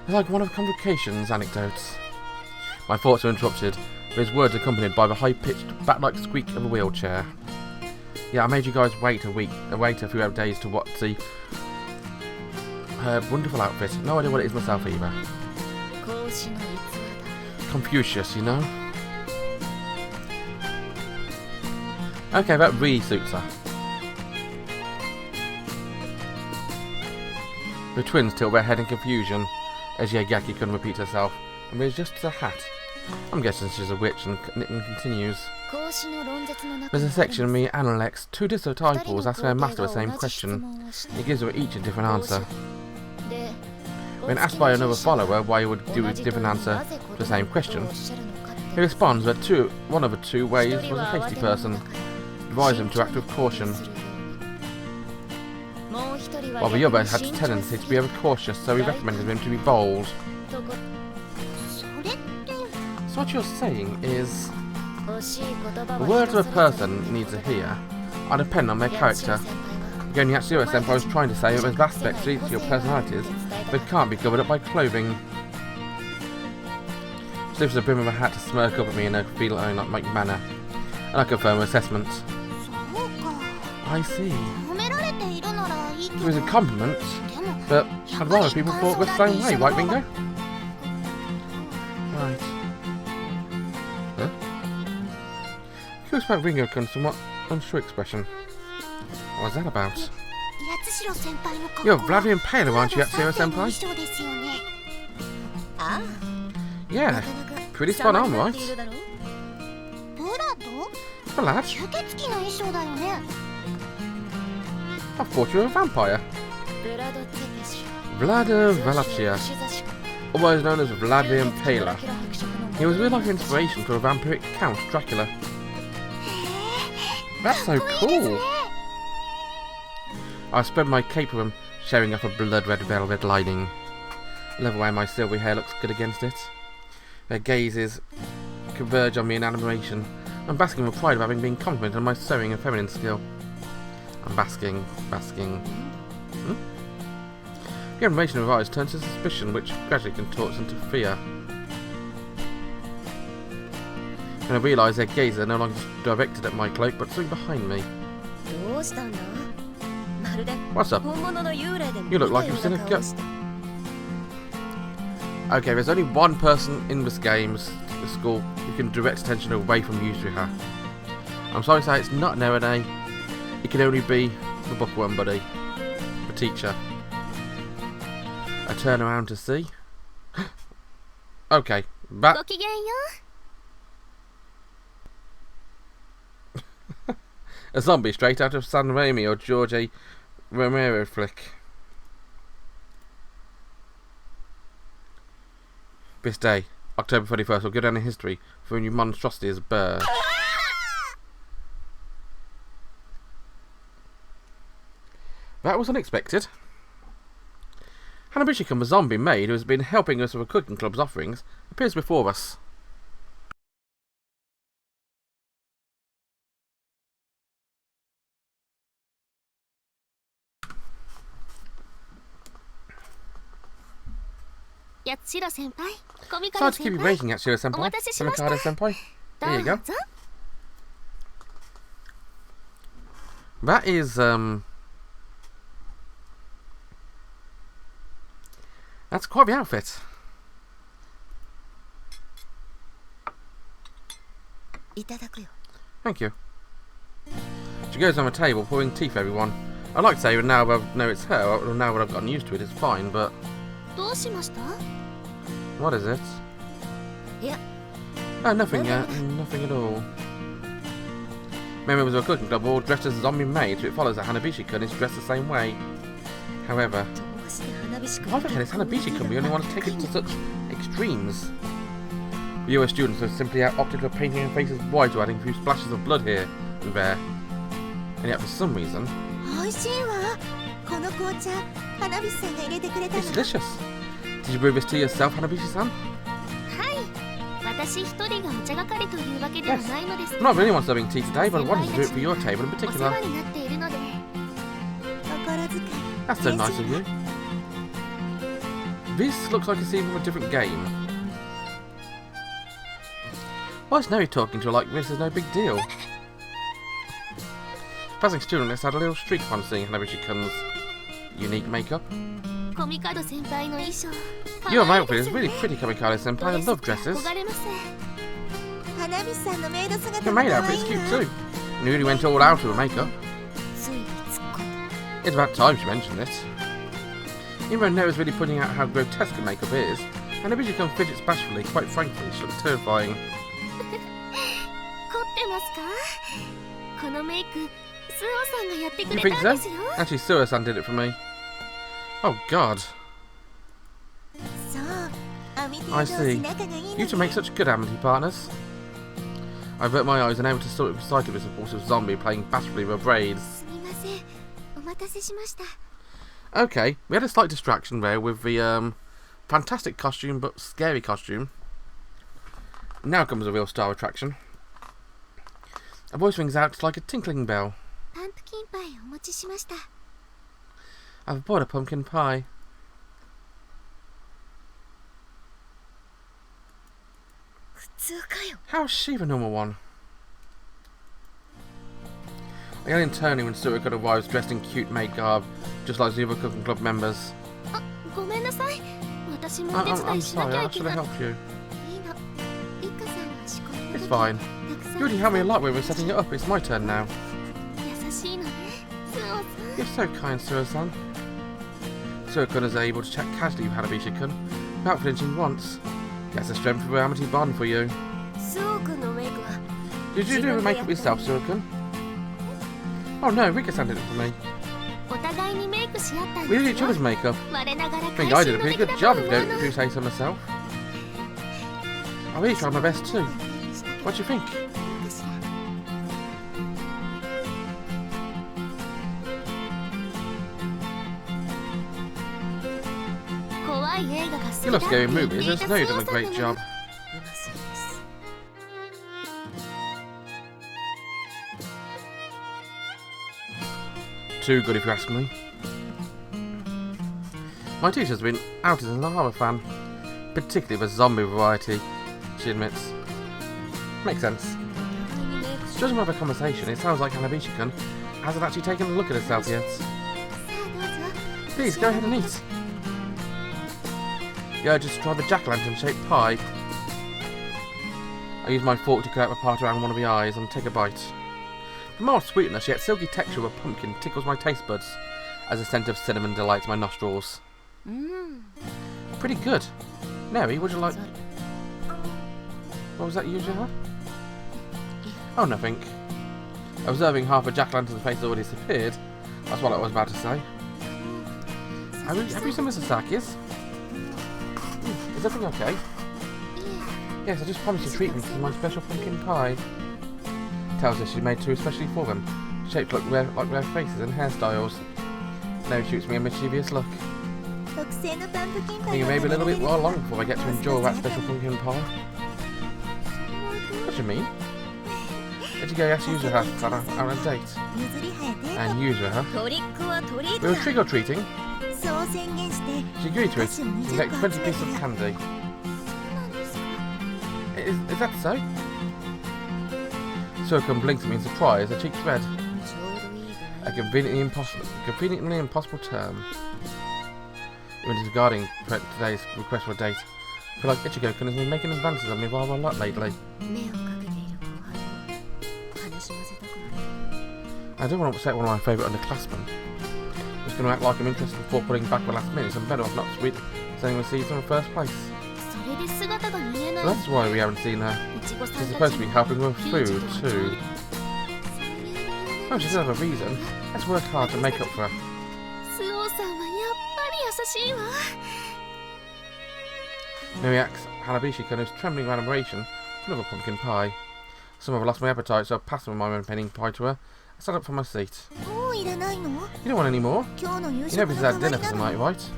It's like one of Convocation's anecdotes. My thoughts are interrupted, with his words accompanied by the high-pitched, bat-like squeak of a wheelchair. Yeah, I made you guys wait a few days to see her wonderful outfit. No idea what it is myself either. Confucius, you know? Okay, that really suits her. The twins tilt their head in confusion as Yagaki couldn't repeat herself, and there's just a hat. I'm guessing she's a witch, and continues. There's a section in the Analects. Two disciples ask their master the same question. He gives them each a different answer. When asked by another follower why he would do a different answer to the same question, he responds that one of the two ways was a hasty person, advised him to act with caution, while the other had a tendency to be overcautious, so he recommended him to be bold. So what you're saying is, the words of a person needs to hear are dependent on their character. Again, Yatsuhiro Senpai was trying to say that there's aspects to each of your personalities that can't be covered up by clothing. She lifts the brim of her hat to smirk up at me in a feline-like manner, and I confirm her assessment. I see. It was a compliment, but I'd rather people thought the same way, right, Bingo? Right. Huh? Curious about Ringo comes from what unsure expression. What was that about? You're Vladimir Paler, aren't you, Yatsuhiro Senpai? Yeah, pretty spot on, right? Vlad? I thought you were a vampire. Vlad Valachia, otherwise known as Vladimir Paler. He was real-life inspiration for a vampiric Count Dracula. That's so cool! I spread my cape with him, showing off a blood-red velvet lining. I love the way my silvery hair looks good against it. Their gazes converge on me in admiration. I'm basking with pride of having been complimented on my sewing and feminine skill. I'm basking. The admiration of her eyes turns to suspicion, which gradually contorts into fear. When I realise their gazes are no longer directed at my cloak, but something behind me. What's up? You look like you've seen a ghost. Okay, there's only one person in this game, the school, who can direct attention away from Yuzuriha. I'm sorry to say it's not Nerone. It can only be the bookworm buddy, the teacher. I turn around to see. Okay, back. A zombie straight out of San Raimi or George A. Romero flick. This day, October 31st, will go down in history for a new monstrosity as a bird. That was unexpected. Hanabishikun, the zombie maid who has been helping us with the cooking club's offerings, appears before us. Sorry to keep you waiting, Yatsuhiro Senpai. Mikado Senpai. There you go. That is, that's quite the outfit. Thank you. She goes on the table, pouring tea for everyone. I'd like to say that now I know it's her, now that I've gotten used to it, it's fine, but... What is it? Oh, nothing yet. Nothing at all. Members of a cooking club all dressed as zombie maids, so it follows that Hanabishikun is dressed the same way. However, why the hell is Hanabishikun the only one to take it to such extremes? The US students have simply opted for painting their faces white or adding a few splashes of blood here and there. And yet for some reason... It's delicious. Did you brew this tea yourself, Hanabishi-san? Yes. I'm not really one serving tea today, but I wanted to do it for your table in particular. That's so nice of you. This looks like a scene from a different game. Why is Neri talking to her like this is no big deal? Passing student, let's add a little streak upon seeing Hanabishi-kun's unique makeup. Your outfit is really pretty, Kamikado-senpai. I love dresses. Your maid outfit is cute too. And really went all out with her makeup. It's about time she mentioned it. Even though Noah's really putting out how grotesque her makeup is, Hanabishi-kun fidgets bashfully. Quite frankly, she looks terrifying. You think so? Actually, Suoh-san did it for me. Oh God. I see. You two make such good amity partners. I avert my eyes and able to sort of sight of this repulsive zombie playing bashfully with her braids. Okay, we had a slight distraction there with the fantastic costume but scary costume. Now comes a real star attraction. A voice rings out like a tinkling bell. I've bought a pumpkin pie. How is she the normal one? I yell internally when Suoh arrives dressed in cute maid garb, just like the other cooking club members. I'm sorry, I should have helped you. It's fine. You already helped me a lot when we were setting it up. It's my turn now. You're so kind, Suoh-san. Suoh-kun is able to chat casually with Hanabishi-kun, without flinching once. That's the strength of our amity bond for you. Did you do the makeup yourself, Suoh-kun? Oh no, Rika-san did it for me. We did each other's makeup. I think I did a pretty good job if you do say so myself. I really tried my best too. What do you think? You love scary movies, I know you've done a great job. Too good if you ask me. My teacher's been outed as a horror fan, particularly the zombie variety, she admits. Makes sense. Judging by the conversation, it sounds like Hanabishi-kun hasn't actually taken a look at herself yet. Please, go ahead and eat. Yeah, just try the jack-o'-lantern shaped pie. I use my fork to cut out the part around one of the eyes and take a bite. The mild sweetness yet silky texture of a pumpkin tickles my taste buds as the scent of cinnamon delights my nostrils. Pretty good. Neri, would you like... What was that, Yuzuriha? Oh, nothing. Observing half a jack-o'-lantern's face already disappeared. That's what I was about to say. Have you some Misasakis? Is everything okay? Yes, I just promised to treat them to my special pumpkin pie. Tells us she made two especially for them, shaped like rare faces and hairstyles. Now he shoots me a mischievous look. I think it may be a little bit well long before I get to enjoy that special pumpkin pie. What do you mean? Did you go ask Yuzuriha on a date? And Yuzuriha? We were trick-or-treating. She agreed to it and get 20 pieces of candy. Is that so? Suoh-kun blinks at me in surprise, her cheeks red. A conveniently impossible term. Even disregarding today's request for a date, I feel like Ichigo-kun has been making advances on me rather a lot lately. I don't want to upset one of my favourite underclassmen. I'm just going to act like I'm interested before putting back the last minute. I'm better off not sending receipts in the first place. So that's why we haven't seen her. She's supposed to be helping with food too. Oh, she does have a reason. Let's work hard to make up for her. Neri asks Hanabishi-kun, who's trembling with admiration for another pumpkin pie. Somehow I've lost my appetite, so I pass on my own penny pie to her. I stand up from my seat. You don't want any more? You know this is our dinner for tonight, right?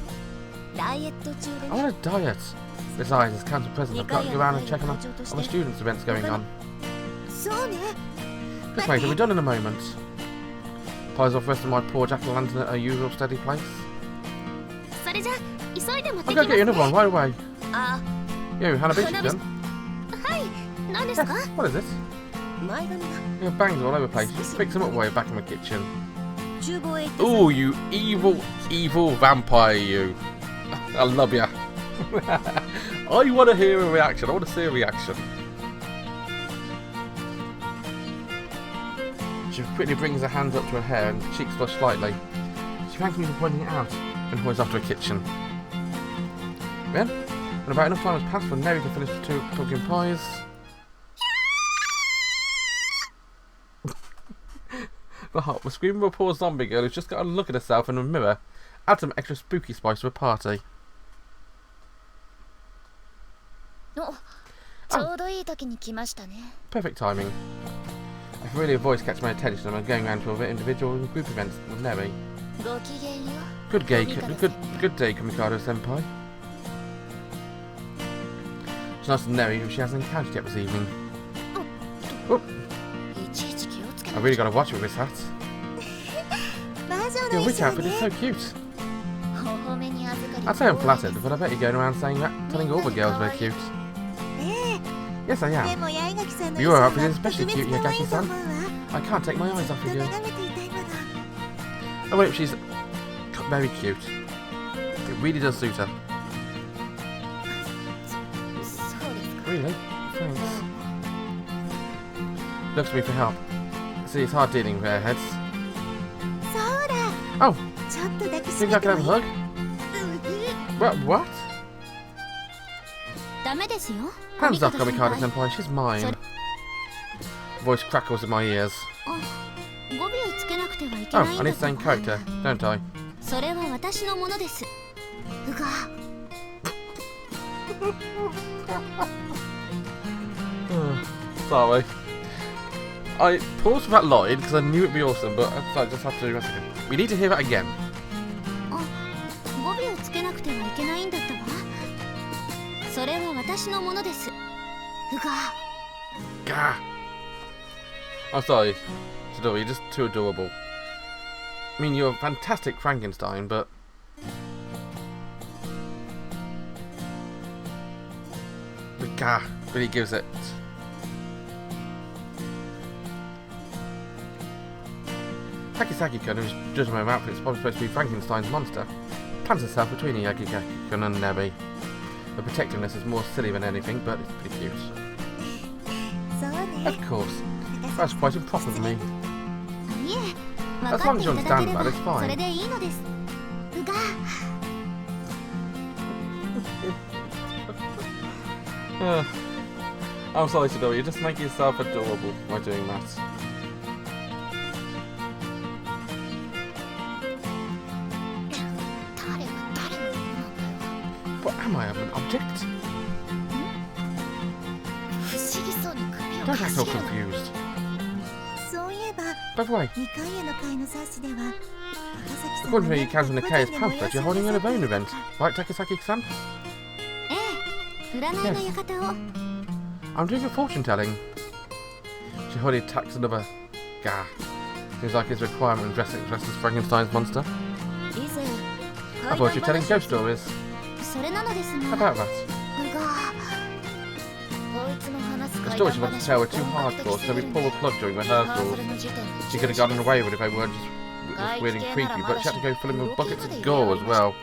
I want a diet. Besides, as council president, I've got to go around and check on the students' events going on. Just wait, I'll be done in a moment. Pies off the rest of my poor jack-o'-lantern at her usual steady place. I'll go get you another one right away. Yo, Hanabishi-kun. Yes, what is this? Your bangs all over the place. Just fix them up while you're back in the kitchen. Ooh, you evil, evil vampire, you. I love ya. I want to hear a reaction. I want to see a reaction. She quickly brings her hands up to her hair and cheeks flush slightly. She thanks me for pointing it out and hurries off to her kitchen. Then, when about enough time has passed for Neri to finish the 2 pumpkin pies, the screaming of a poor zombie girl who's just got to look at herself in the mirror adds some extra spooky spice to a party. Oh. Perfect timing. I can really a voice catch my attention and I'm going around to other individual and group events with Neri. Good day, Kamikado-senpai. It's nice to Neri who she hasn't encountered yet this evening. Oh. I really gotta watch with this hat. Your witch outfit is so cute. I'd say I'm flattered, but I bet you're going around saying that, telling all the girls they're cute. Yes, I am. Your outfit is especially cute, Yagaki-san. I can't take my eyes off of you. Oh wait, she's very cute. It really does suit her. Really? Thanks. Looks to me for help. See, it's hard dealing with airheads. Oh! Think I can have a hug? What? Hands off, Kamikado-senpai, she's mine. Voice crackles in my ears. Oh, I need to stay in character, don't I? Sorry. I paused for that line because I knew it'd be awesome, but I just have to do a second. We need to hear that again. Gah! I'm sorry, Chidori, you're just too adorable. I mean, you're a fantastic Frankenstein, but... the gah really gives it. Takisaki-kun, who's judging my outfit, is probably supposed to be Frankenstein's monster, plants herself between Yagaki-kun and Neri. The protectiveness is more silly than anything, but it's pretty cute. Of course. That's quite improper of me. As long as you understand that, it's fine. I'm sorry, Chidori, you're just making yourself adorable by doing that. What am I, an object? Don't act all confused. By the way, according to Council of Nicaea's pamphlet, you're holding an own event, right, Takisaki-san? Yes. I'm doing a fortune telling. She hurriedly attacks another. Gah. Seems like his requirement dressed as Frankenstein's monster. I thought you were telling ghost stories. How about that? The stories she wanted to tell were too hardcore, so we pulled the plug during rehearsals. She could have gotten away with it if they weren't just weird and creepy, but she had to go fill him with buckets of gore as well.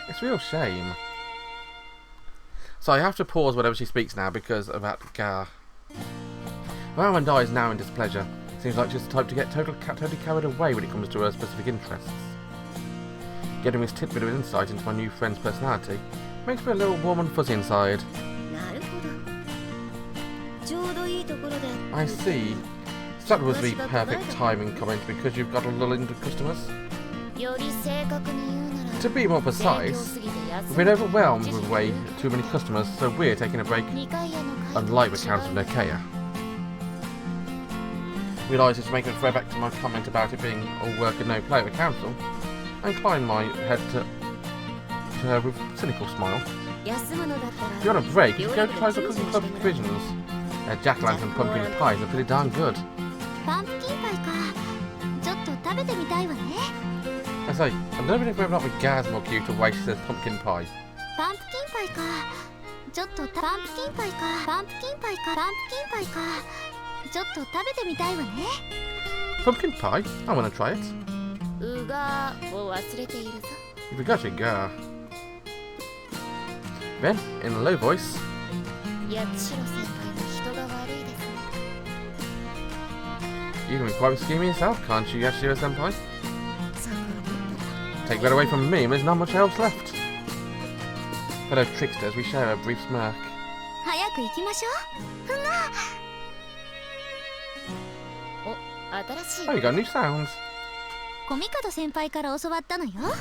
It's a real shame. So I have to pause whenever she speaks now because of that Gah. Rowan dies now in displeasure. Seems like she's the type to get totally carried away when it comes to her specific interests. Getting this tidbit of insight into my new friend's personality makes me a little warm and fuzzy inside. I see. So that was the perfect timing comment because you've got a lull into customers. To be more precise, we've been overwhelmed with way too many customers, so we're taking a break, unlike the Council of Nicaea. Realised it's making a throw back to my comment about it being all work and no play at the council. I inclined my head to her with a cynical smile. If you're on a break, you should go to try the cooking club provisions. Their jack-o'-lantern pumpkin pies are pretty darn good. I say, I don't know if whether or not Gaz more cute to waste the pumpkin pie. Pumpkin pie ka. Pumpkin pie ka. Pumpkin pie ka. Pumpkin pie ka. Chotto tabete mitai wa ne. Pumpkin pie? I want to try it. Urgh wo wasurete iru zo. You forgot your Urgh. Then, in a low voice, Yatsushiro senpai no hito ga warui desu ne. You can be quite scheming yourself, can't you, Yatsushiro senpai? Take that away from me, and there's not much else left. Fellow tricksters, we share a brief smirk. Hayaku ikimashou. Oh, you got new sounds. Komikado senpai kara osowatta no yo.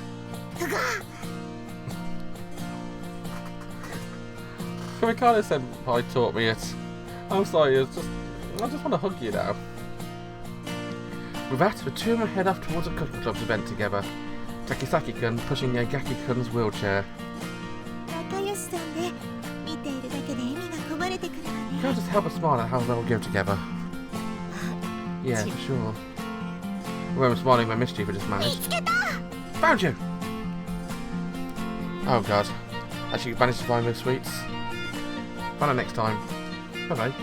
Komikado senpai taught me it. I'm sorry, I just want to hug you now. With that, the two of them head off towards a cooking club's event together. Takisaki-kun pushing Yagaki-kun's wheelchair. Can't just help but smile at how they'll go together. Yeah, for sure. Well, I'm smiling my mischief I just managed. Found you! Oh god. Actually managed to find those sweets. Find out next time. Bye bye.